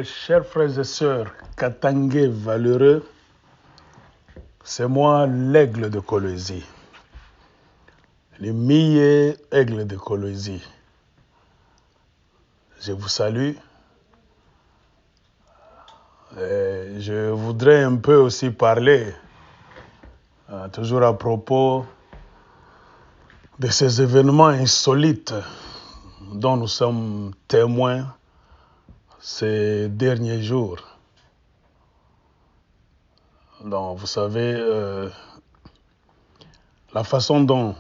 Chers frères et sœurs, Katangais valeureux, c'est moi l'aigle de Kolwezi, le millet aigle de Kolwezi. Je vous salue. Je voudrais un peu aussi parler, toujours à propos de ces événements insolites dont nous sommes témoins ces derniers jours. Donc, vous savez, la façon dont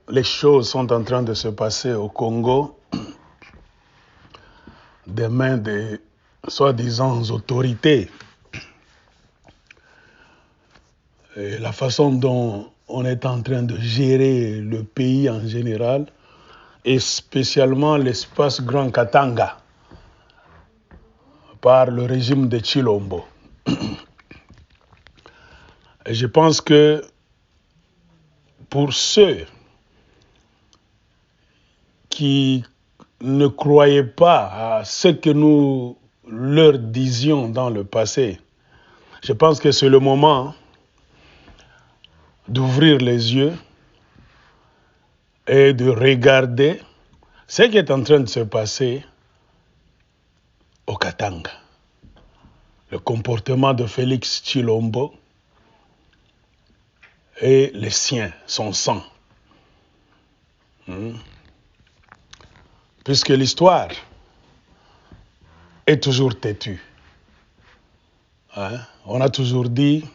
les choses sont en train de se passer au Congo, des mains des soi-disant autorités, et la façon dont on est en train de gérer le pays en général, et spécialement l'espace Grand Katanga, par le régime de Tshilombo. Et je pense que pour ceux qui ne croyaient pas à ce que nous leur disions dans le passé, je pense que c'est le moment d'ouvrir les yeux et de regarder ce qui est en train de se passer au Katanga. Le comportement de Félix Tshilombo et les siens, son sang. Puisque l'histoire est toujours têtue. On a toujours dit,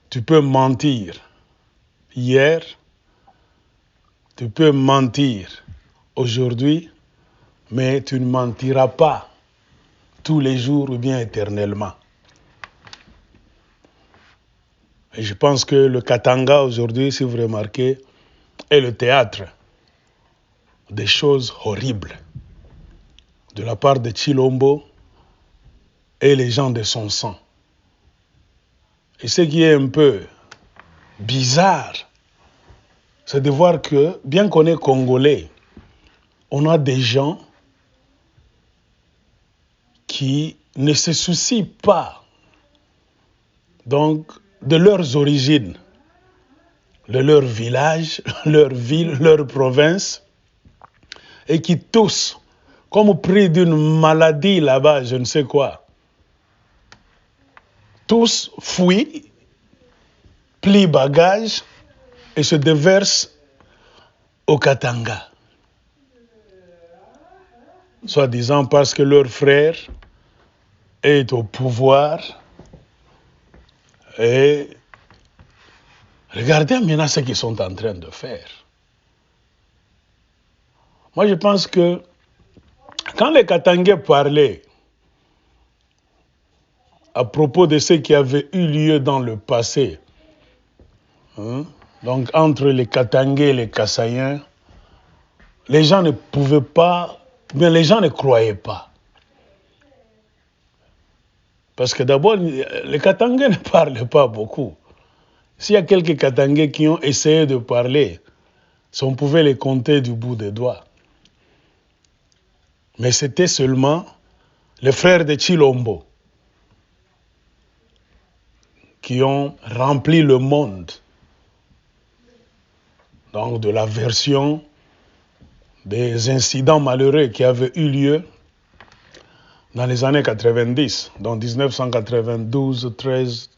tu peux mentir hier, tu peux mentir aujourd'hui, mais tu ne mentiras pas tous les jours ou bien éternellement. Et je pense que le Katanga aujourd'hui, si vous remarquez, est le théâtre des choses horribles de la part de Tshilombo et les gens de son sang. Et ce qui est un peu bizarre, c'est de voir que, bien qu'on est Congolais, on a des gens qui ne se soucient pas donc de leurs origines, de leur village, leur ville, leur province, et qui tous, comme pris d'une maladie là-bas, je ne sais quoi, tous fuient, plient bagages et se déversent au Katanga. Soi-disant parce que leur frère est au pouvoir. Et regardez maintenant ce qu'ils sont en train de faire. Moi, je pense que quand les Katangais parlaient à propos de ce qui avait eu lieu dans le passé, donc entre les Katangais et les Kassaïens, les gens ne pouvaient pas, bien les gens ne croyaient pas. Parce que d'abord, les Katangais ne parlaient pas beaucoup. S'il y a quelques Katangais qui ont essayé de parler, si on pouvait les compter du bout des doigts. Mais c'était seulement les frères de Tshilombo qui ont rempli le monde. Donc de la version des incidents malheureux qui avaient eu lieu dans les années 90, donc 1992-13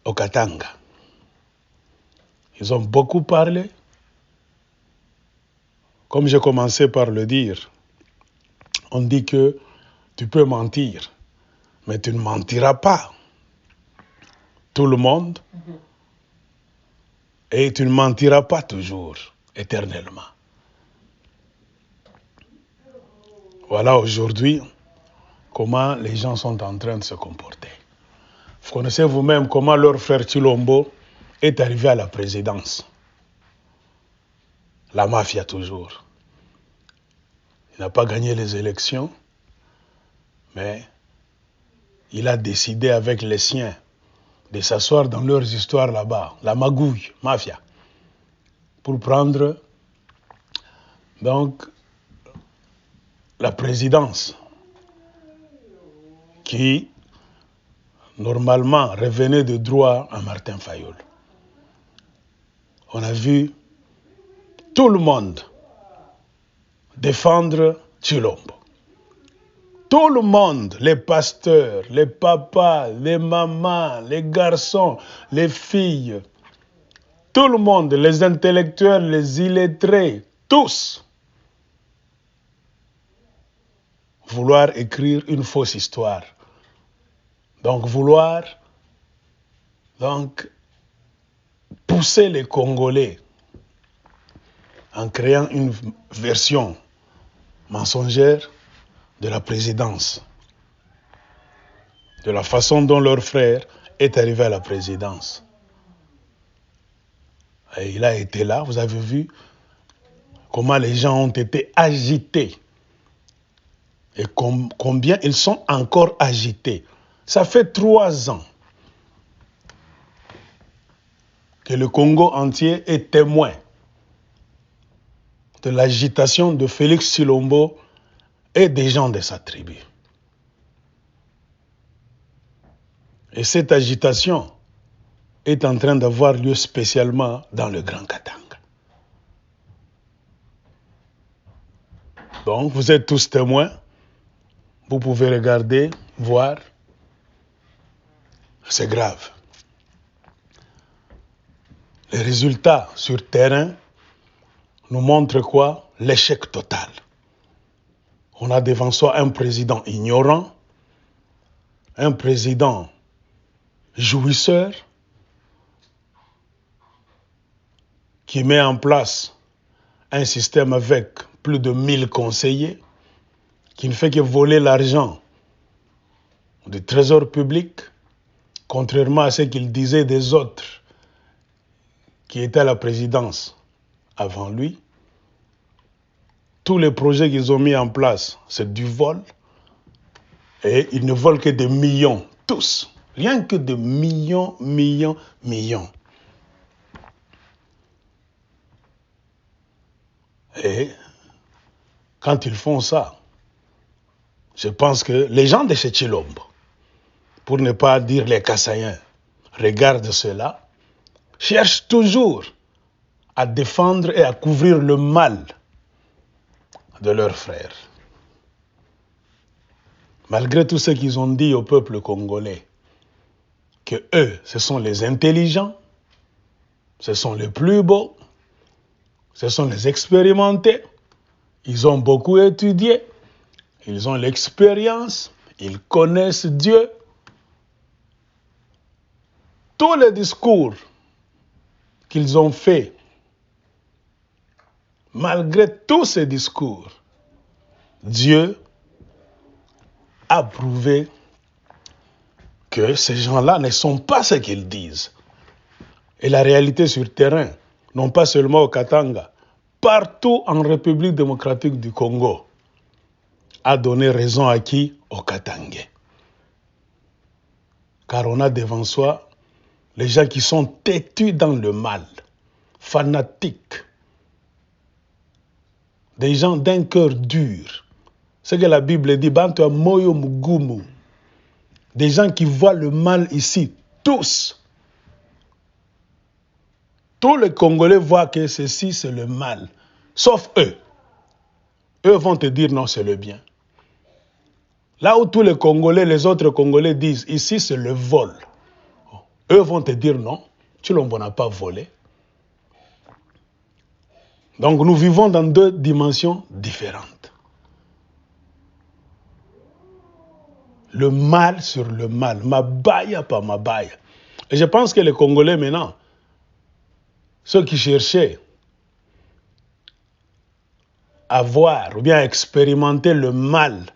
au Katanga. Ils ont beaucoup parlé. Comme j'ai commencé par le dire, on dit que tu peux mentir, mais tu ne mentiras pas tout le monde et tu ne mentiras pas toujours, éternellement. Voilà aujourd'hui comment les gens sont en train de se comporter. Vous connaissez vous-même comment leur frère Tshilombo est arrivé à la présidence. La mafia toujours. Il n'a pas gagné les élections, mais il a décidé avec les siens de s'asseoir dans leurs histoires là-bas, la magouille, mafia, pour prendre donc la présidence qui, normalement, revenait de droit à Martin Fayulu. On a vu tout le monde défendre Tshilombo. Tout le monde, les pasteurs, les papas, les mamans, les garçons, les filles, tout le monde, les intellectuels, les illettrés, tous, vouloir écrire une fausse histoire. Donc vouloir pousser les Congolais en créant une version mensongère de la présidence, de la façon dont leur frère est arrivé à la présidence. Et il a été là, vous avez vu comment les gens ont été agités et combien ils sont encore agités. Ça fait 3 ans que le Congo entier est témoin de l'agitation de Félix Tshilombo et des gens de sa tribu. Et cette agitation est en train d'avoir lieu spécialement dans le Grand Katanga. Donc, vous êtes tous témoins. Vous pouvez regarder, voir. C'est grave. Les résultats sur terrain nous montrent quoi? L'échec total. On a devant soi un président ignorant, un président jouisseur, qui met en place un système avec plus de 1000 conseillers, qui ne fait que voler l'argent du trésor public, contrairement à ce qu'il disait des autres qui étaient à la présidence avant lui. Tous les projets qu'ils ont mis en place, c'est du vol. Et ils ne volent que des millions, tous. Rien que de millions. Et quand ils font ça, je pense que les gens de chez Tshilombo, pour ne pas dire les Kassaïens, regardent cela, cherchent toujours à défendre et à couvrir le mal de leurs frères. Malgré tout ce qu'ils ont dit au peuple congolais, que eux, ce sont les intelligents, ce sont les plus beaux, ce sont les expérimentés, ils ont beaucoup étudié, ils ont l'expérience, ils connaissent Dieu. Tous les discours qu'ils ont faits, malgré tous ces discours, Dieu a prouvé que ces gens-là ne sont pas ce qu'ils disent. Et la réalité sur terrain, non pas seulement au Katanga, partout en République démocratique du Congo, a donné raison à qui? Aux Katangais. Car on a devant soi les gens qui sont têtus dans le mal, fanatiques, des gens d'un cœur dur. Ce que la Bible dit, Bantu Moyo Mugumu. Des gens qui voient le mal ici, tous. Tous les Congolais voient que ceci, c'est le mal. Sauf eux. Eux vont te dire non, c'est le bien. Là où tous les Congolais, les autres Congolais disent, ici, c'est le vol. Eux vont te dire non, Tshilombo n'a pas volé. Donc nous vivons dans 2 dimensions différentes. Le mal sur le mal, mabaya par mabaya. Et je pense que les Congolais maintenant, ceux qui cherchaient à voir ou bien à expérimenter le mal,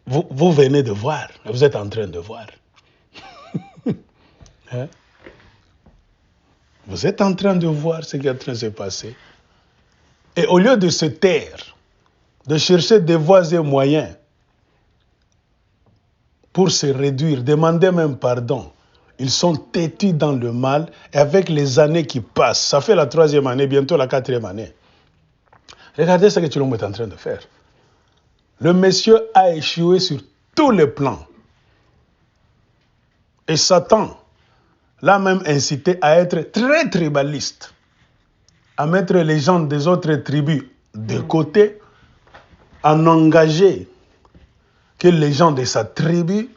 vous venez de voir, vous êtes en train de voir. Hein? Vous êtes en train de voir ce qui est en train de se passer. Et au lieu de se taire, de chercher des voies et moyens pour se réduire, demander même pardon, ils sont têtus dans le mal et avec les années qui passent, ça fait la 3e année, bientôt la 4e année. Regardez ce que Tshilombo est en train de faire. Le monsieur a échoué sur tous les plans. Et Satan l'a même incité à être très tribaliste, à mettre les gens des autres tribus de côté, à engager que les gens de sa tribu,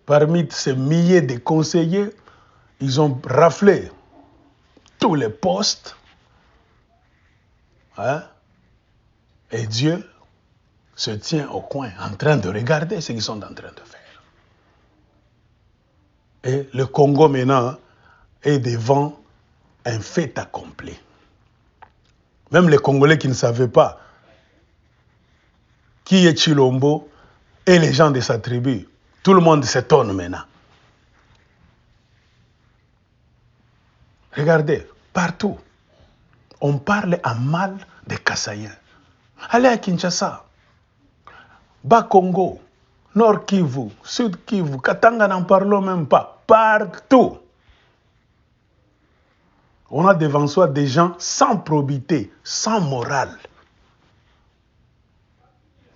parmi ces milliers de conseillers, ils ont raflé tous les postes. Hein? Et Dieu se tient au coin en train de regarder ce qu'ils sont en train de faire. Et le Congo maintenant est devant un fait accompli. Même les Congolais qui ne savaient pas qui est Tshilombo et les gens de sa tribu, tout le monde s'étonne maintenant. Regardez, partout, on parle en mal des Kassaïens. Allez à Kinshasa, Bas-Congo, Nord Kivu, Sud Kivu, Katanga, n'en parlons même pas. Partout, on a devant soi des gens sans probité, sans morale.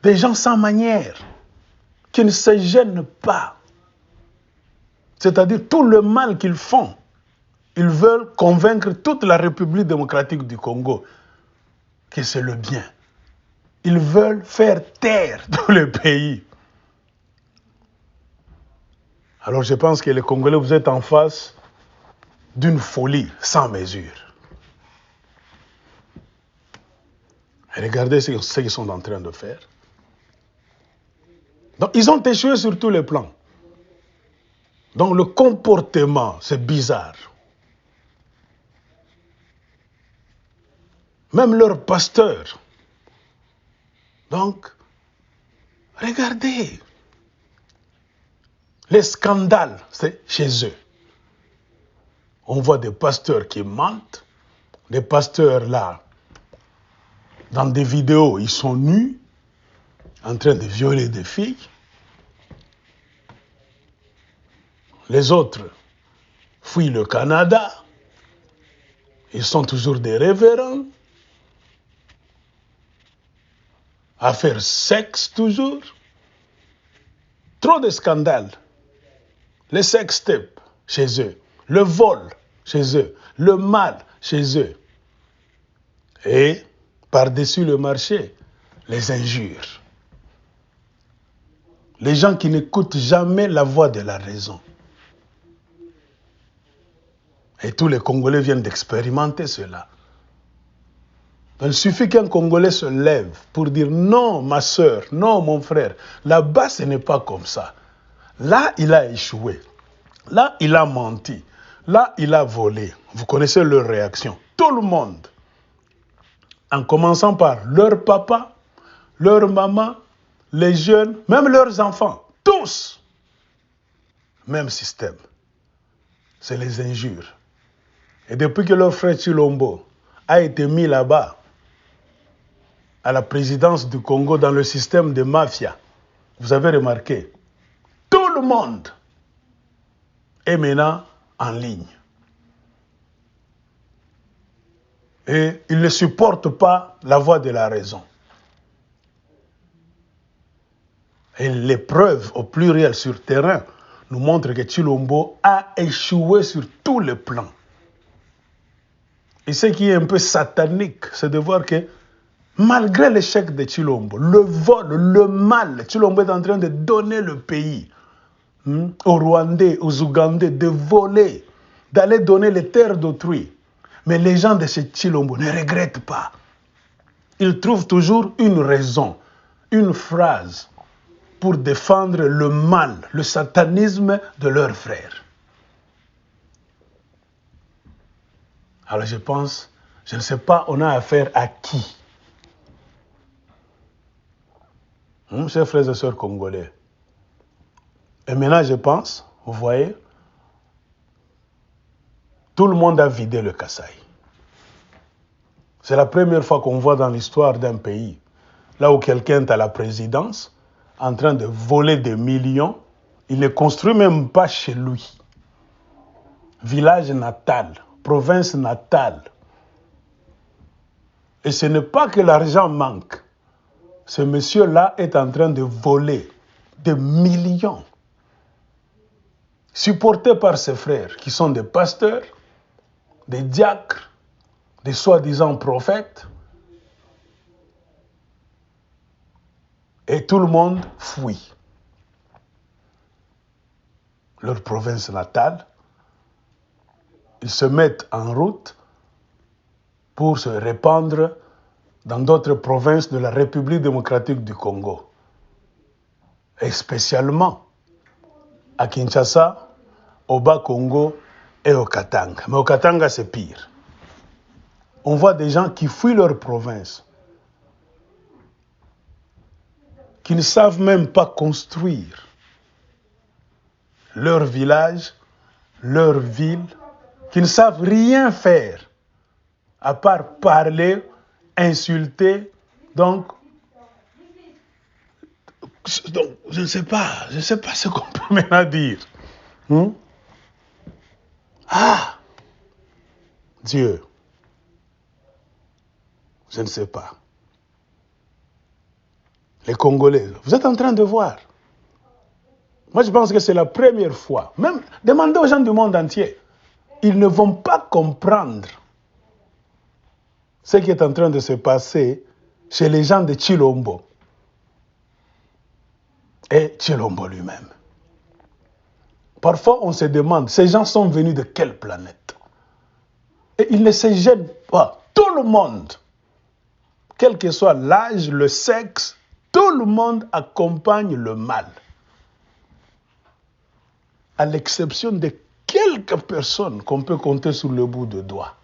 Des gens sans manière, qui ne se gênent pas. C'est-à-dire tout le mal qu'ils font, ils veulent convaincre toute la République démocratique du Congo que c'est le bien. Ils veulent faire taire tout le pays. Alors je pense que les Congolais, vous êtes en face d'une folie sans mesure. Et regardez ce qu'ils sont en train de faire. Donc ils ont échoué sur tous les plans. Donc le comportement, c'est bizarre. Même leur pasteur. Donc, regardez. Les scandales, c'est chez eux. On voit des pasteurs qui mentent. Des pasteurs là, dans des vidéos, ils sont nus, en train de violer des filles. Les autres fuient le Canada. Ils sont toujours des révérends. À faire sexe toujours. Trop de scandales. Les sextapes chez eux. Le vol chez eux. Le mal chez eux. Et par-dessus le marché, les injures. Les gens qui n'écoutent jamais la voix de la raison. Et tous les Congolais viennent d'expérimenter cela. Il suffit qu'un Congolais se lève pour dire non, ma soeur, non, mon frère. Là-bas, ce n'est pas comme ça. Là, il a échoué. Là, il a menti. Là, il a volé. Vous connaissez leur réaction. Tout le monde, en commençant par leur papa, leur maman, les jeunes, même leurs enfants, tous, même système. C'est les injures. Et depuis que leur frère Tshilombo a été mis là-bas, à la présidence du Congo dans le système de mafia, vous avez remarqué, tout le monde est maintenant en ligne. Et ils ne supportent pas la voix de la raison. Et les preuves au pluriel sur terrain nous montrent que Tshilombo a échoué sur tous les plans. Et ce qui est un peu satanique, c'est de voir que malgré l'échec de Tshilombo, le vol, le mal, Tshilombo est en train de donner le pays aux Rwandais, aux Ougandais, de voler, d'aller donner les terres d'autrui. Mais les gens de ce Tshilombo ne regrettent pas. Ils trouvent toujours une raison, une phrase pour défendre le mal, le satanisme de leurs frères. Alors je pense, je ne sais pas, on a affaire à qui? Chers frères et sœurs congolais. Et maintenant, je pense, vous voyez, tout le monde a vidé le Kasaï. C'est la première fois qu'on voit dans l'histoire d'un pays, là où quelqu'un est à la présidence, en train de voler des millions, il ne construit même pas chez lui. Village natal, province natale. Et ce n'est pas que l'argent manque. Ce monsieur-là est en train de voler de millions, supportés par ses frères qui sont des pasteurs, des diacres, des soi-disant prophètes. Et tout le monde fuit leur province natale. Ils se mettent en route pour se répandre dans d'autres provinces de la République démocratique du Congo. Et spécialement à Kinshasa, au Bas-Congo et au Katanga. Mais au Katanga, c'est pire. On voit des gens qui fuient leur province, qui ne savent même pas construire leur village, leur ville, qui ne savent rien faire à part parler, insulter. Donc je ne sais pas ce qu'on peut maintenant dire. Ah, Dieu, je ne sais pas. Les Congolais, vous êtes en train de voir. Moi, je pense que c'est la première fois. Même demandez aux gens du monde entier. Ils ne vont pas comprendre ce qui est en train de se passer chez les gens de Tshilombo et Tshilombo lui-même. Parfois, on se demande, ces gens sont venus de quelle planète? Et ils ne se gênent pas. Tout le monde, quel que soit l'âge, le sexe, tout le monde accompagne le mal. À l'exception de quelques personnes qu'on peut compter sur le bout de doigts,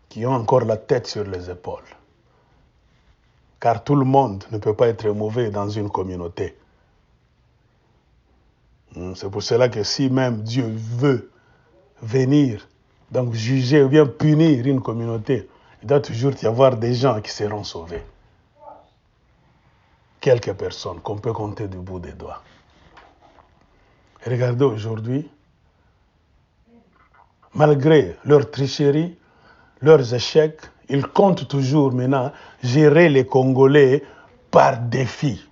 qui ont encore la tête sur les épaules. Car tout le monde ne peut pas être mauvais dans une communauté. C'est pour cela que si même Dieu veut venir, donc juger ou bien punir une communauté, il doit toujours y avoir des gens qui seront sauvés. Quelques personnes qu'on peut compter du bout des doigts. Et regardez aujourd'hui, malgré leur tricherie, leurs échecs, ils comptent toujours maintenant gérer les Congolais par défi.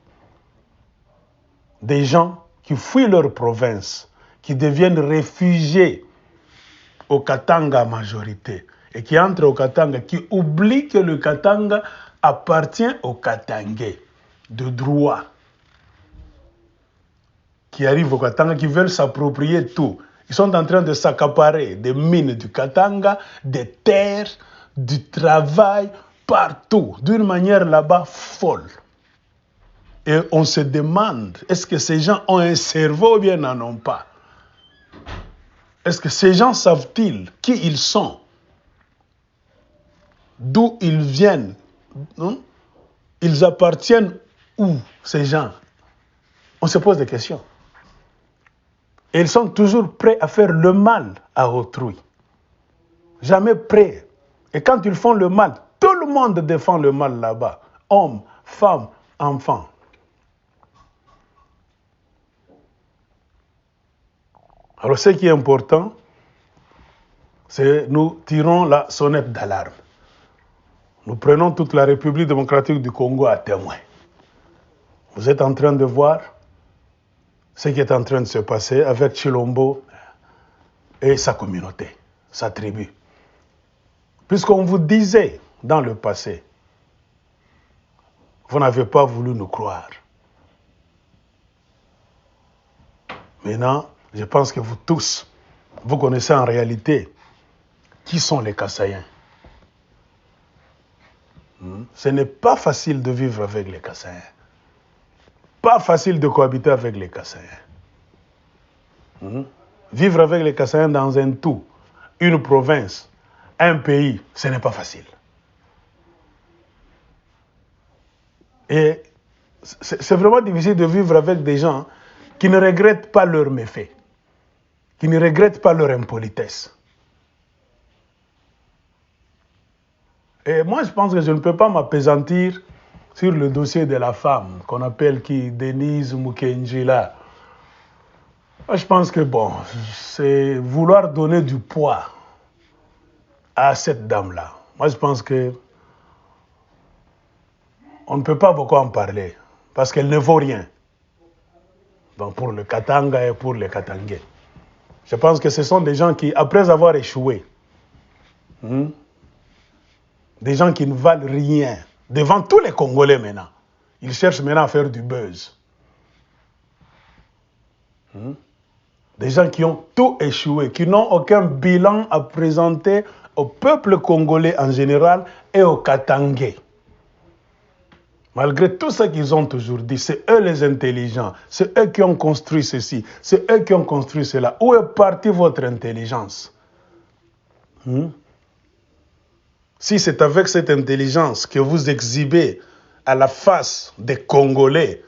Des gens qui fuient leur province, qui deviennent réfugiés au Katanga majorité, et qui entrent au Katanga, qui oublient que le Katanga appartient aux Katangais de droit, qui arrivent au Katanga, qui veulent s'approprier tout. Ils sont en train de s'accaparer des mines du Katanga, des terres, du travail, partout, d'une manière là-bas folle. Et on se demande, est-ce que ces gens ont un cerveau ou bien n'en ont pas? Est-ce que ces gens savent-ils qui ils sont? D'où ils viennent? Ils appartiennent où, ces gens? On se pose des questions. Et ils sont toujours prêts à faire le mal à autrui. Jamais prêts. Et quand ils font le mal, tout le monde défend le mal là-bas. Hommes, femmes, enfants. Alors ce qui est important, c'est nous tirons la sonnette d'alarme. Nous prenons toute la République démocratique du Congo à témoin. Vous êtes en train de voir ce qui est en train de se passer avec Tshilombo et sa communauté, sa tribu. Puisqu'on vous disait dans le passé, vous n'avez pas voulu nous croire. Maintenant, je pense que vous tous, vous connaissez en réalité qui sont les Kassaïens. Ce n'est pas facile de vivre avec les Kassaïens. Pas facile de cohabiter avec les Kassaïens. Vivre avec les Kassaïens dans un tout, une province, un pays, ce n'est pas facile. Et c'est vraiment difficile de vivre avec des gens qui ne regrettent pas leurs méfaits, qui ne regrettent pas leur impolitesse. Et moi, je pense que je ne peux pas m'appesantir sur le dossier de la femme, qu'on appelle qui Denise Mukenjila. Moi, je pense que bon, c'est vouloir donner du poids à cette dame-là. Moi, je pense que on ne peut pas beaucoup en parler, parce qu'elle ne vaut rien. Donc pour le Katanga et pour les Katangais. Je pense que ce sont des gens qui, après avoir échoué, des gens qui ne valent rien, devant tous les Congolais maintenant, ils cherchent maintenant à faire du buzz. Des gens qui ont tout échoué, qui n'ont aucun bilan à présenter au peuple congolais en général et aux Katangais. Malgré tout ce qu'ils ont toujours dit, c'est eux les intelligents, c'est eux qui ont construit ceci, c'est eux qui ont construit cela. Où est partie votre intelligence? Si c'est avec cette intelligence que vous exhibez à la face des Congolais,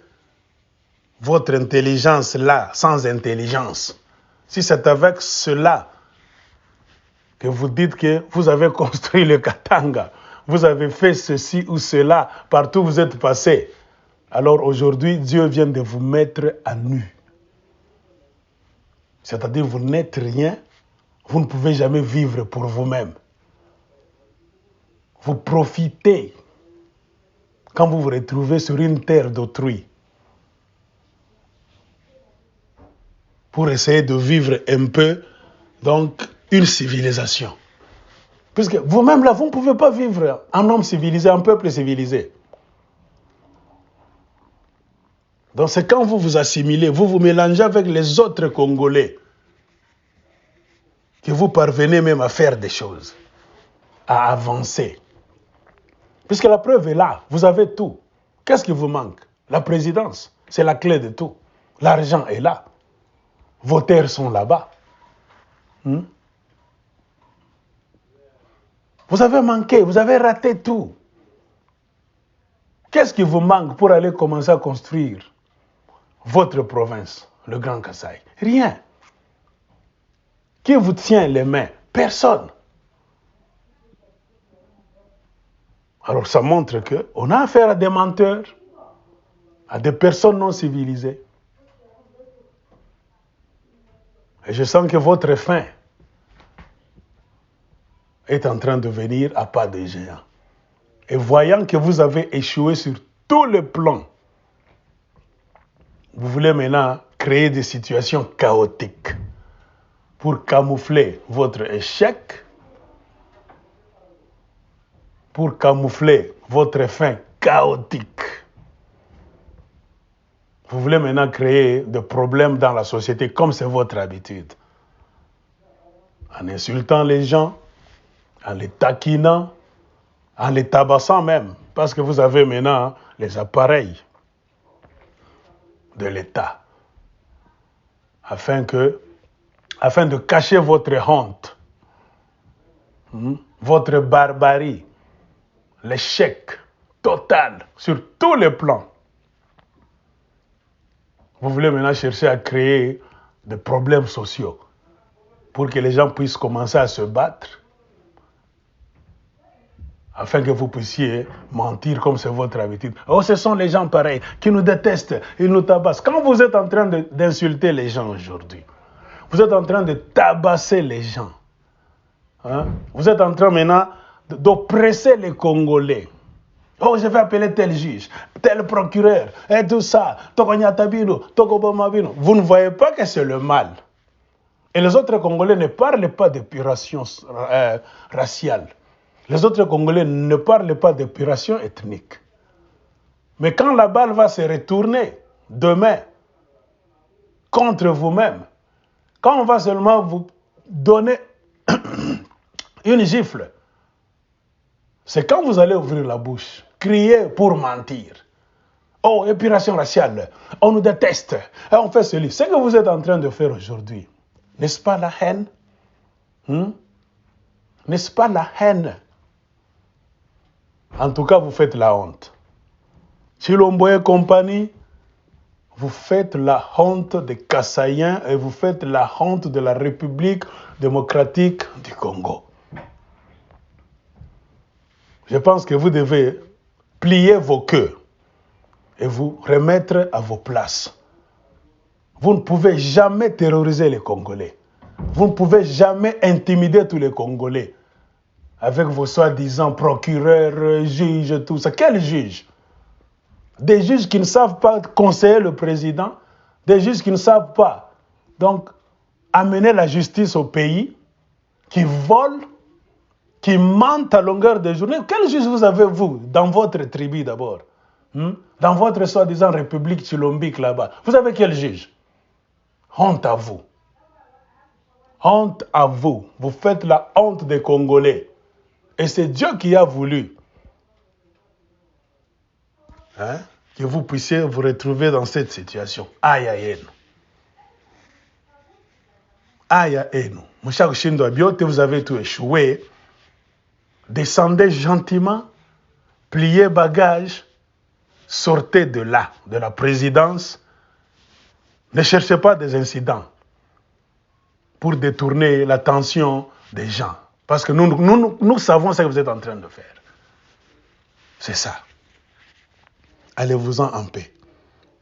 votre intelligence là, sans intelligence, si c'est avec cela que vous dites que vous avez construit le Katanga, vous avez fait ceci ou cela, partout où vous êtes passé, alors aujourd'hui, Dieu vient de vous mettre à nu. C'est-à-dire, vous n'êtes rien, vous ne pouvez jamais vivre pour vous-même. Vous profitez quand vous vous retrouvez sur une terre d'autrui pour essayer de vivre un peu, donc, une civilisation. Puisque vous-même, là, vous ne pouvez pas vivre un homme civilisé, un peuple civilisé. Donc, c'est quand vous vous assimilez, vous vous mélangez avec les autres Congolais, que vous parvenez même à faire des choses, à avancer. Puisque la preuve est là, vous avez tout. Qu'est-ce qui vous manque? La présidence, c'est la clé de tout. L'argent est là. Vos terres sont là-bas. Vous avez manqué, vous avez raté tout. Qu'est-ce qui vous manque pour aller commencer à construire votre province, le Grand Kasaï? Rien. Qui vous tient les mains? Personne. Alors ça montre qu'on a affaire à des menteurs, à des personnes non civilisées. Et je sens que votre fin est en train de venir à pas de géant. Et voyant que vous avez échoué sur tous les plans, vous voulez maintenant créer des situations chaotiques pour camoufler votre échec, pour camoufler votre fin chaotique. Vous voulez maintenant créer des problèmes dans la société comme c'est votre habitude. En insultant les gens, en les taquinant, en les tabassant même, parce que vous avez maintenant les appareils de l'État, afin de cacher votre honte, votre barbarie, l'échec total sur tous les plans. Vous voulez maintenant chercher à créer des problèmes sociaux pour que les gens puissent commencer à se battre, afin que vous puissiez mentir comme c'est votre habitude. Oh, ce sont les gens pareils qui nous détestent, ils nous tabassent. Quand vous êtes en train d'insulter les gens aujourd'hui, vous êtes en train de tabasser les gens. Vous êtes en train maintenant d'oppresser les Congolais. Oh, je vais appeler tel juge, tel procureur, et tout ça. Vous ne voyez pas que c'est le mal. Et les autres Congolais ne parlent pas d'épuration raciale. Les autres Congolais ne parlent pas d'épuration ethnique. Mais quand la balle va se retourner demain contre vous-même, quand on va seulement vous donner une gifle, c'est quand vous allez ouvrir la bouche, crier pour mentir. Oh, épuration raciale, on nous déteste, on fait ceci. Ce que vous êtes en train de faire aujourd'hui, n'est-ce pas la haine? N'est-ce pas la haine? En tout cas, vous faites la honte. Chilombo et compagnie, vous faites la honte des Kasaïens et vous faites la honte de la République démocratique du Congo. Je pense que vous devez plier vos queues et vous remettre à vos places. Vous ne pouvez jamais terroriser les Congolais. Vous ne pouvez jamais intimider tous les Congolais avec vos soi-disant procureurs, juges, tout ça. Quels juges? Des juges qui ne savent pas conseiller le président, Des juges qui ne savent pas. Donc, amener la justice au pays, qui volent, qui mentent à longueur de journée. Quel juge vous avez, vous, dans votre tribu d'abord? Dans votre soi-disant république chilombique là-bas. Vous avez quel juge? Honte à vous. Honte à vous. Vous faites la honte des Congolais. Et c'est Dieu qui a voulu que vous puissiez vous retrouver dans cette situation. Aïe, aïe, aïe. Aïe, aïe, aïe. Vous avez tout échoué. Descendez gentiment, pliez bagages, sortez de là, de la présidence. Ne cherchez pas des incidents pour détourner l'attention des gens. Parce que nous savons ce que vous êtes en train de faire. C'est ça. Allez-vous-en en paix.